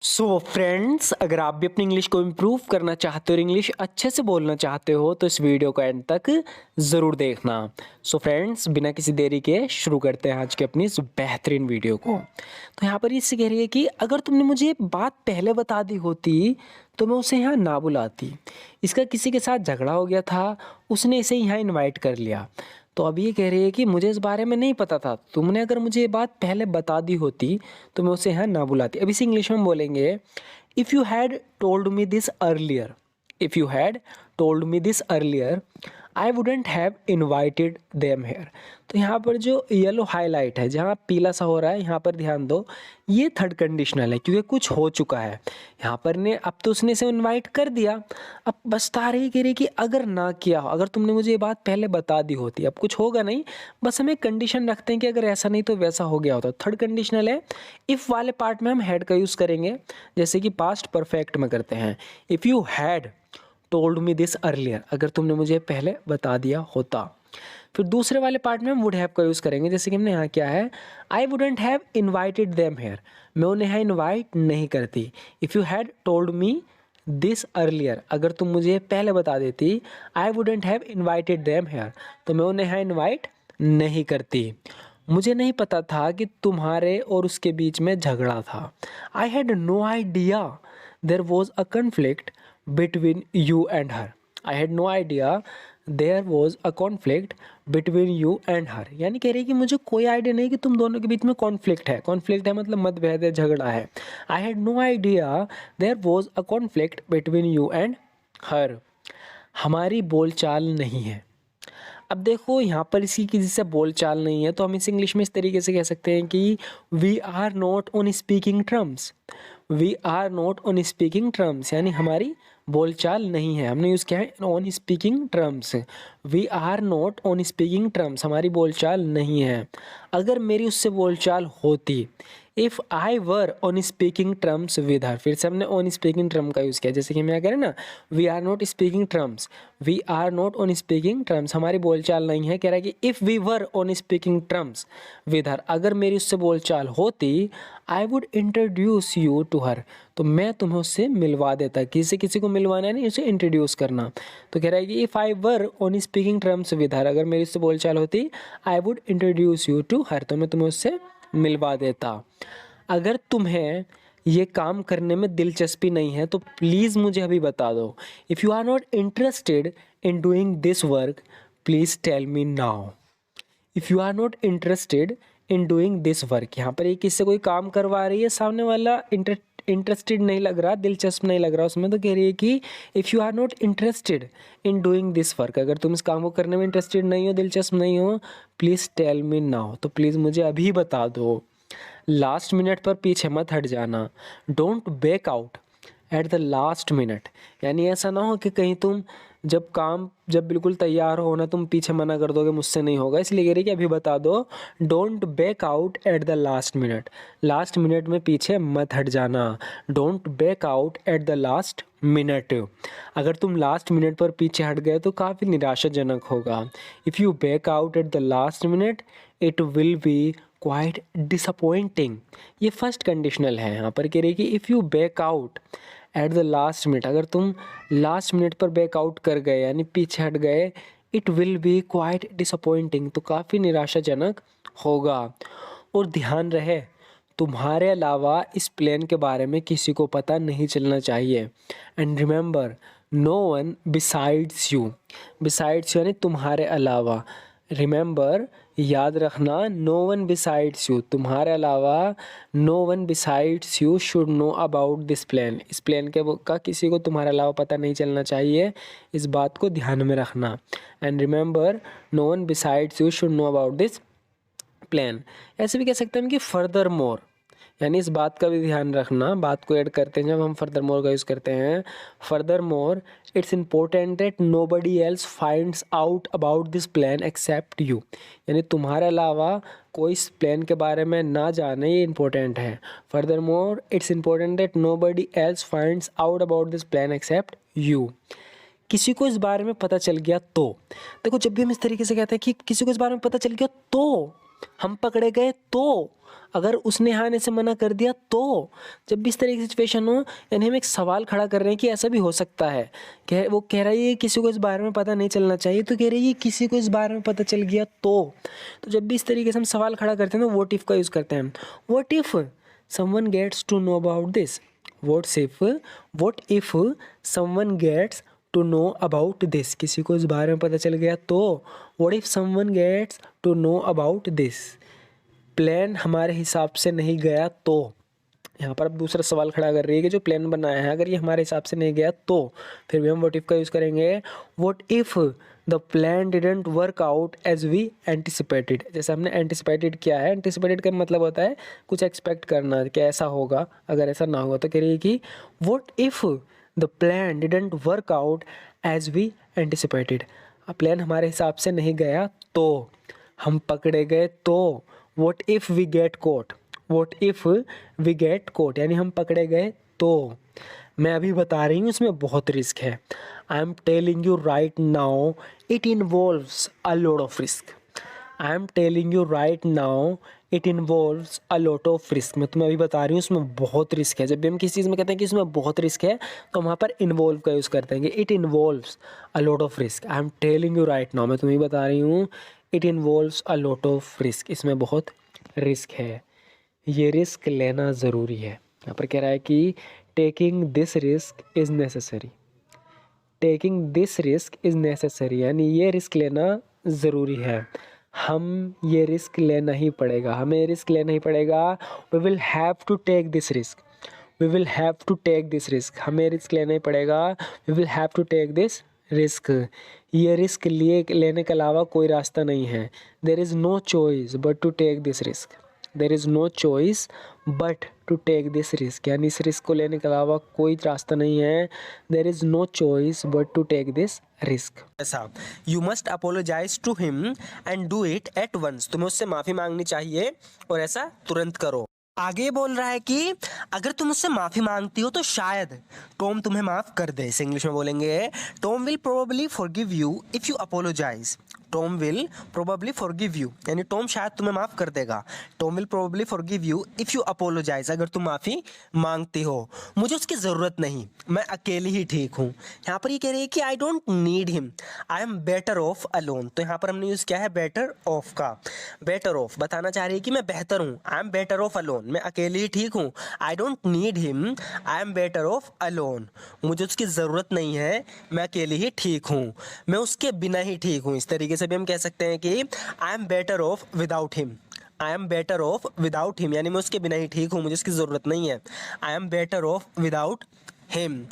So friends, अगर आप भी अपनी इंग्लिश को इम्प्रूव करना चाहते हो और इंग्लिश अच्छे से बोलना चाहते हो तो इस वीडियो को एंड तक ज़रूर देखना। सो फ्रेंड्स, बिना किसी देरी के शुरू करते हैं आज के अपनी इस बेहतरीन वीडियो को। तो यहाँ पर इससे कह रही है कि अगर तुमने मुझे ये बात पहले बता दी होती तो मैं उसे यहाँ ना बुलाती। इसका किसी के साथ झगड़ा हो गया था, उसने इसे यहाँ इन्वाइट कर लिया। तो अब ये कह रही है कि मुझे इस बारे में नहीं पता था, तुमने अगर मुझे ये बात पहले बता दी होती तो मैं उसे यहाँ ना बुलाती। अब इसे इंग्लिश में बोलेंगे, if you had told me this earlier, if you had told me this earlier I wouldn't have invited them here. तो यहाँ पर जो येलो हाईलाइट है, जहाँ पीला सा हो रहा है, यहाँ पर ध्यान दो, ये थर्ड कंडीशनल है क्योंकि कुछ हो चुका है यहाँ पर ने। अब तो उसने इसे इनवाइट कर दिया, अब बसता रही कह रही कि अगर ना किया हो, अगर तुमने मुझे ये बात पहले बता दी होती, अब कुछ होगा नहीं, बस हम एक कंडीशन रखते हैं कि अगर ऐसा नहीं तो वैसा हो गया होता। थर्ड कंडीशनल है, इफ़ वाले पार्ट में हम हैड का यूज़ करेंगे, जैसे कि पास्ट परफेक्ट में करते हैं। If you had told me this earlier, अगर तुमने मुझे पहले बता दिया होता। फिर दूसरे वाले पार्ट में हम वुड हैव का यूज़ करेंगे, जैसे कि हमने यहाँ क्या है, I wouldn't have invited them here, मैं उन्हें यहाँ इन्वाइट नहीं करती। If you had told me this earlier, अगर तुम मुझे पहले बता देती, I wouldn't have invited them here, तो मैं उन्हें यहाँ इन्वाइट नहीं करती। मुझे नहीं पता था कि तुम्हारे और उसके बीच में झगड़ा था। I had no idea there was a conflict between you and her. I had no idea there was a conflict between you and her. यानी कह रही है कि मुझे कोई आइडिया नहीं कि तुम दोनों के बीच में कॉन्फ्लिक्ट है। कॉन्फ्लिक्ट है मतलब मतभेद है, झगड़ा है। I had no idea there was a conflict between you and her. हमारी बोलचाल नहीं है। अब देखो यहाँ पर इसी की जिससे बोलचाल नहीं है तो हम इस इंग्लिश में इस तरीके से कह सकते हैं कि we are not on speaking terms. We are not on speaking terms यानी हमारी बोलचाल नहीं है। हमने यूज़ किया है on speaking terms. We are not on speaking terms, हमारी बोलचाल नहीं है। अगर मेरी उससे बोलचाल होती, if I were on speaking terms with her, फिर से हमने ऑन स्पीकिंग टर्म का यूज़ किया, जैसे कि हम यहाँ कह रहे हैं ना, we are not speaking terms, we are not on speaking terms, हमारी बोलचाल नहीं है। कह रहा है कि if we were on speaking terms with her, अगर मेरी उससे बोलचाल होती, I would introduce you to her, तो मैं तुम्हें उससे मिलवा देता। किसी को मिलवाना नहीं, उसे इंट्रोड्यूस करना। तो कह रहा है कि if I were on speaking terms with her, अगर मेरी उससे बोलचाल होती, I would introduce you to her, तो मैं तुम्हें उससे मिलवा देता। अगर तुम्हें ये काम करने में दिलचस्पी नहीं है तो प्लीज़ मुझे अभी बता दो। If you are not interested in doing this work please tell me now. If you are not interested in doing this work, यहाँ पर ये किससे कोई काम करवा रही है, सामने वाला इंटरेस्टेड नहीं लग रहा, दिलचस्प नहीं लग रहा उसमें, तो कह रही है कि if you are not interested in doing this work, अगर तुम इस काम को करने में इंटरेस्टेड नहीं हो, दिलचस्प नहीं हो, प्लीज़ टेल मी नाउ, तो प्लीज़ मुझे अभी बता दो। लास्ट मिनट पर पीछे मत हट जाना। Don't back out at the last minute, यानी ऐसा ना हो कि कहीं तुम जब बिल्कुल तैयार हो ना, तुम पीछे मना कर दोगे मुझसे नहीं होगा, इसलिए कह रही कि अभी बता दो। Don't back out at the last minute, last minute में पीछे मत हट जाना। Don't back out at the last minute, अगर तुम लास्ट मिनट पर पीछे हट गए तो काफ़ी निराशाजनक होगा। If you back out at the last minute it will be quite disappointing, ये फर्स्ट कंडीशनल है। यहाँ पर कह रही कि if you back out at the last minute, अगर तुम लास्ट मिनट पर बैकआउट कर गए यानी पीछे हट गए, it will be quite disappointing, तो काफ़ी निराशाजनक होगा। और ध्यान रहे, तुम्हारे अलावा इस प्लान के बारे में किसी को पता नहीं चलना चाहिए। And remember, no one besides you, besides यानी तुम्हारे अलावा। रिमेंबर, याद रखना, नो वन बिसाइड्स यू, तुम्हारे अलावा no one besides you should know about this plan, इस प्लान का किसी को तुम्हारे अलावा पता नहीं चलना चाहिए, इस बात को ध्यान में रखना। And remember, no one besides you should know about this plan. ऐसे भी कह सकते हैं कि फर्दर मोर, यानी इस बात का भी ध्यान रखना, बात को ऐड करते हैं जब हम फर्दर मोर का यूज़ करते हैं। Furthermore it's important that nobody else finds out about this plan except you, यानी तुम्हारे अलावा कोई इस प्लान के बारे में ना जाने, ये इंपॉर्टेंट है। Furthermore it's important that nobody else finds out about this plan except you, किसी को इस बारे में पता चल गया तो। देखो, जब भी हम इस तरीके से कहते हैं कि किसी को इस बारे में पता चल गया तो हम पकड़े गए तो, अगर उसने आने से मना कर दिया तो, जब भी इस तरह की सिचुएशन हो, यानी हम एक सवाल खड़ा कर रहे हैं कि ऐसा भी हो सकता है। वो कह रहा है ये किसी को इस बारे में पता नहीं चलना चाहिए, तो कह रही है किसी को इस बारे में पता चल गया तो जब भी इस तरीके से हम सवाल खड़ा करते हैं तो व्हाट इफ का यूज़ करते हैं। What if someone gets to know about this, what if someone gets to know about this, किसी को इस बारे में पता चल गया तो। What if someone gets to know about this, plan हमारे हिसाब से नहीं गया तो। यहाँ पर अब दूसरा सवाल खड़ा कर रही है कि जो प्लान बनाया है अगर ये हमारे हिसाब से नहीं गया तो, फिर भी हम व्हाट इफ का यूज़ करेंगे। What if the plan didn't work out as we anticipated, जैसे हमने एंटिसिपेटेड किया है, एंटिसिपेटेड का मतलब होता है कुछ एक्सपेक्ट करना कि ऐसा होगा, अगर ऐसा ना हुआ तो कह रही है कि what if the plan didn't work out as we anticipated, plan हमारे हिसाब से नहीं गया तो, हम पकड़े गए तो। What if we get caught, what if we get caught, यानी हम पकड़े गए तो। मैं अभी बता रही हूँ इसमें बहुत रिस्क है। I am telling you right now it involves a lot of risk. I am telling you right now it involves a lot of risk. मैं तुम्हें अभी बता रही हूँ इसमें बहुत रिस्क है। जब भी हम किसी चीज़ में कहते हैं कि इसमें बहुत रिस्क है तो हम वहाँ पर इन्वॉल्व का यूज़ करते हैं कि it involves a lot of risk. I am telling you right now, मैं तुम्हें बता रही हूँ it involves a lot of risk, इसमें बहुत रिस्क है, ये रिस्क लेना ज़रूरी है। यहाँ पर कह रहा है कि taking this risk is necessary, taking this risk is necessary, यानी ये रिस्क लेना ज़रूरी है, हम ये रिस्क लेना ही पड़ेगा, हमें रिस्क लेना ही पड़ेगा। We will have to take this risk, we will have to take this risk, हमें रिस्क लेना ही पड़ेगा। We will have to take this risk, ये रिस्क लेने के अलावा कोई रास्ता नहीं है। There is no choice but to take this risk, there is no choice but to take this risk, यानी इस रिस्क को लेने के अलावा कोई रास्ता नहीं है। There is no choice but to take this risk. ऐसा you must apologize to him and do it at once, तुम्हें उससे माफ़ी मांगनी चाहिए और ऐसा तुरंत करो। आगे बोल रहा है कि अगर तुम उससे माफ़ी मांगती हो तो शायद टॉम तुम्हें माफ़ कर दे। इसे इंग्लिश में बोलेंगे Tom will probably forgive you if you apologise, Tom will probably forgive you, यानी टॉम शायद तुम्हें माफ़ कर देगा। Tom will probably forgive you if you apologise, अगर तुम माफ़ी मांगती हो। मुझे उसकी ज़रूरत नहीं, मैं अकेली ही ठीक हूँ। यहाँ पर ये कह रही है कि I don't need him, I am better of alone. तो यहाँ पर हमने यूज़ किया है बेटर ऑफ का। बेटर ऑफ बताना चाह रही है कि मैं बेहतर हूँ, I am better of alone, मैं अकेली ही ठीक हूँ। I don't need him, I am better of alone, मुझे उसकी ज़रूरत नहीं है, मैं अकेली ही ठीक हूँ, मैं उसके बिना ही ठीक हूँ। इस तरीके से भी हम कह सकते हैं कि I am better of without him, I am better of without him, यानी मैं उसके बिना ही ठीक हूँ, मुझे उसकी ज़रूरत नहीं है। I am better of without him.